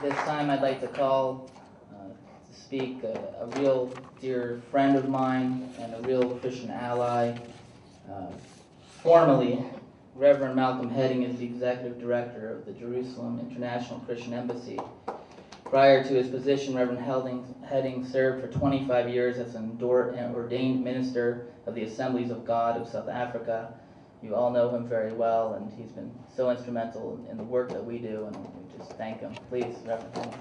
this time I'd like to call to speak a real dear friend of mine and a real Christian ally. Formerly, Reverend Malcom Hedding is the Executive Director of the Jerusalem International Christian Embassy. Prior to his position, Reverend Hedding served for 25 years as an ordained minister of the Assemblies of God of South Africa. You all know him very well, and he's been so instrumental in the work that we do, and we just thank him. Please, Reverend Hedding.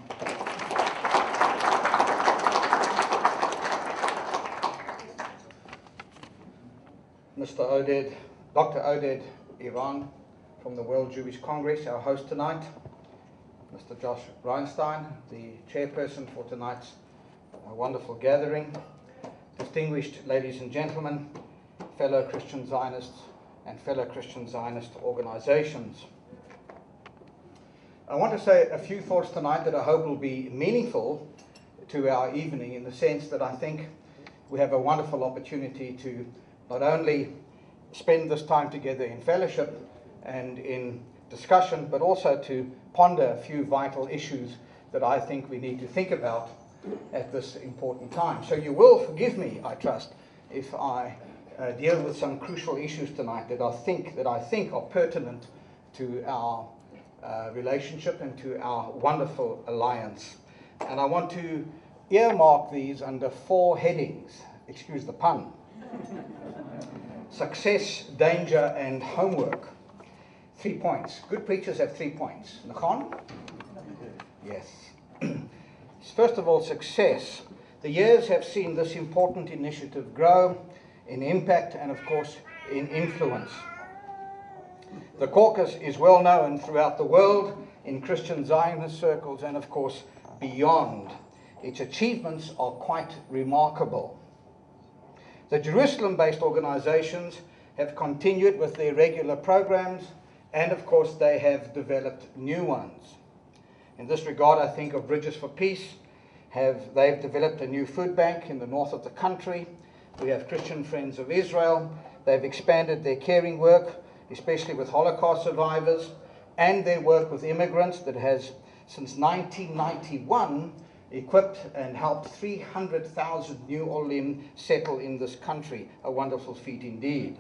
Mr. Oded, Dr. Oded Iran from the World Jewish Congress, our host tonight. Mr. Josh Reinstein, the chairperson for tonight's wonderful gathering. Distinguished ladies and gentlemen, fellow Christian Zionists and fellow Christian Zionist organizations. I want to say a few thoughts tonight that I hope will be meaningful to our evening, in the sense that I think we have a wonderful opportunity to not only spend this time together in fellowship and in discussion, but also to ponder a few vital issues that I think we need to think about at this important time. So you will forgive me, I trust, if I deal with some crucial issues tonight that I think are pertinent to our relationship and to our wonderful alliance. And I want to earmark these under 4 headings. Excuse the pun. Success, danger, and homework. 3 points. Good preachers have 3 points. Nachon? Yes. First of all, success. The years have seen this important initiative grow in impact and, of course, in influence. The caucus is well known throughout the world, in Christian Zionist circles, and, of course, beyond. Its achievements are quite remarkable. The Jerusalem-based organizations have continued with their regular programs, and of course they have developed new ones. In this regard, I think of Bridges for Peace. They've developed a new food bank in the north of the country. We have Christian Friends of Israel. They've expanded their caring work, especially with Holocaust survivors, and their work with immigrants that has, since 1991, equipped and helped 300,000 New Olim settle in this country. A wonderful feat indeed.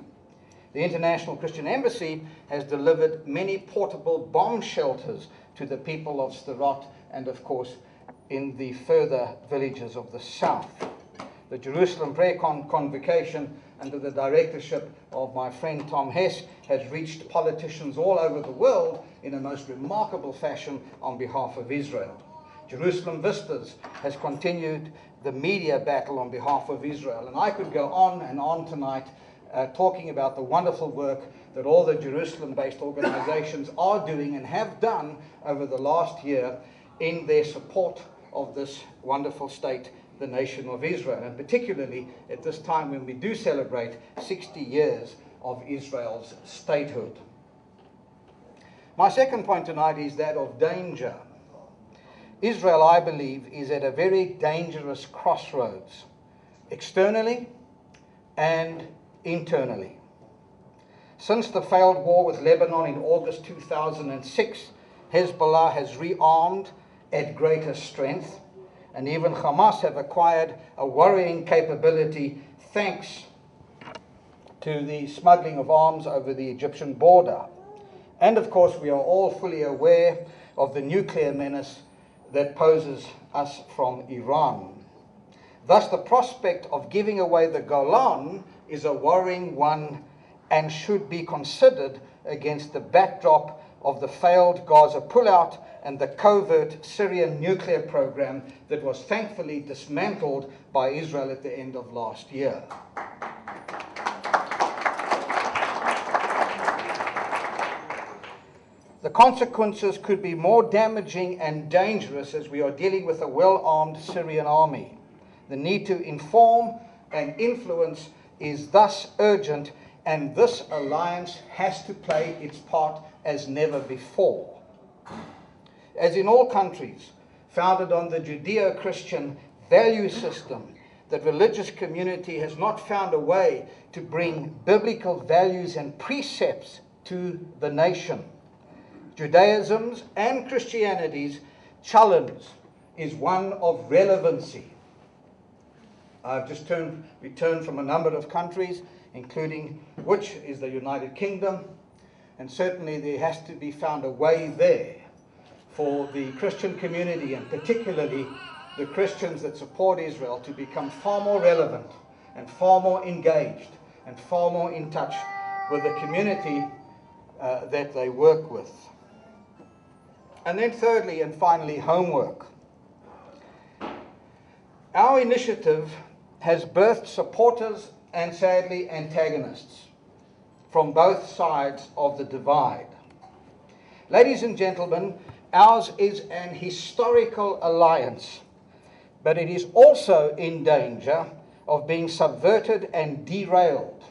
The International Christian Embassy has delivered many portable bomb shelters to the people of Sderot and, of course, in the further villages of the south. The Jerusalem Prayer Convocation, under the directorship of my friend Tom Hess, has reached politicians all over the world in a most remarkable fashion on behalf of Israel. Jerusalem Vistas has continued the media battle on behalf of Israel. And I could go on and on tonight talking about the wonderful work that all the Jerusalem-based organizations are doing and have done over the last year in their support of this wonderful state, the nation of Israel, and particularly at this time when we do celebrate 60 years of Israel's statehood. My second point tonight is that of danger. Israel, I believe, is at a very dangerous crossroads, externally and internally. Since the failed war with Lebanon in August 2006, Hezbollah has rearmed at greater strength, and even Hamas have acquired a worrying capability thanks to the smuggling of arms over the Egyptian border. And of course, we are all fully aware of the nuclear menace that poses us from Iran. Thus, the prospect of giving away the Golan is a worrying one and should be considered against the backdrop of the failed Gaza pullout and the covert Syrian nuclear program that was thankfully dismantled by Israel at the end of last year. The consequences could be more damaging and dangerous as we are dealing with a well-armed Syrian army. The need to inform and influence is thus urgent, and this alliance has to play its part as never before. As in all countries founded on the Judeo-Christian value system, the religious community has not found a way to bring biblical values and precepts to the nation. Judaism's and Christianity's challenge is one of relevancy. I've just returned from a number of countries, including which is the United Kingdom, and certainly there has to be found a way there for the Christian community, and particularly the Christians that support Israel, to become far more relevant and far more engaged and far more in touch with the community that they work with. And then thirdly and finally, homework. Our initiative has birthed supporters and sadly antagonists from both sides of the divide. Ladies and gentlemen, ours is an historical alliance, but it is also in danger of being subverted and derailed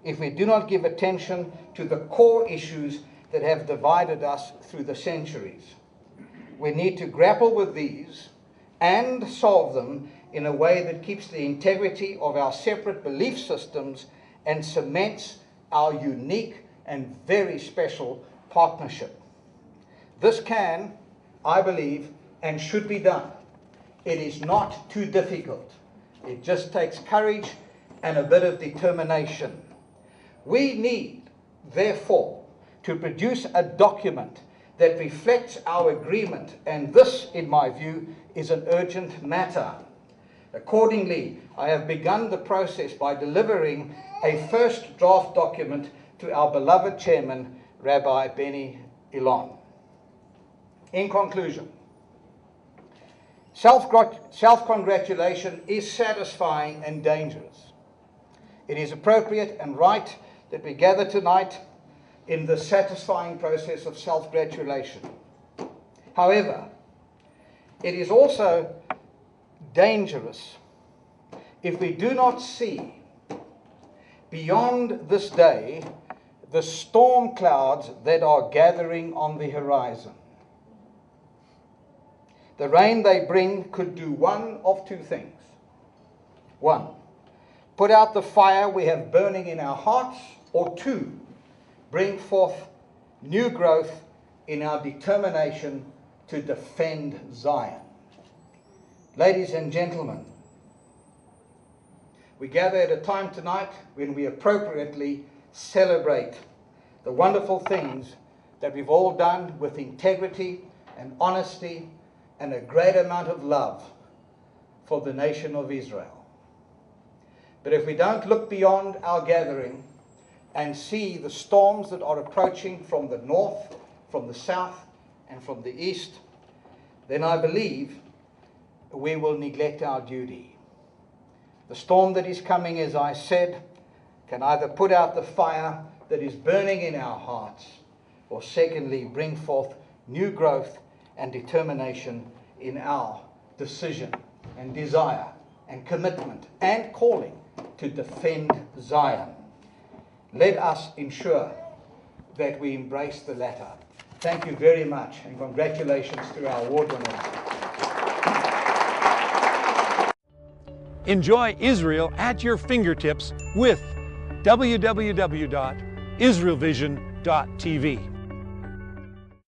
if we do not give attention to the core issues that have divided us through the centuries. We need to grapple with these and solve them in a way that keeps the integrity of our separate belief systems and cements our unique and very special partnership. This can, I believe, and should be done. It is not too difficult. It just takes courage and a bit of determination. We need, therefore, to produce a document that reflects our agreement, and this, in my view, is an urgent matter. Accordingly, I have begun the process by delivering a first draft document to our beloved chairman, Rabbi Benny Elon. In conclusion, self-congratulation is satisfying and dangerous. It is appropriate and right that we gather tonight in the satisfying process of self-gratulation. However, it is also dangerous if we do not see beyond this day the storm clouds that are gathering on the horizon. The rain they bring could do one of two things. One, put out the fire we have burning in our hearts, or two, bring forth new growth in our determination to defend Zion. Ladies and gentlemen, we gather at a time tonight when we appropriately celebrate the wonderful things that we've all done with integrity and honesty and a great amount of love for the nation of Israel. But if we don't look beyond our gathering and see the storms that are approaching from the north, from the south, and from the east, then I believe we will neglect our duty. The storm that is coming, as I said, can either put out the fire that is burning in our hearts, or secondly, bring forth new growth and determination in our decision and desire and commitment and calling to defend Zion. Let us ensure that we embrace the latter. Thank you very much, and congratulations to our award winners. Enjoy Israel at your fingertips with www.israelvision.tv.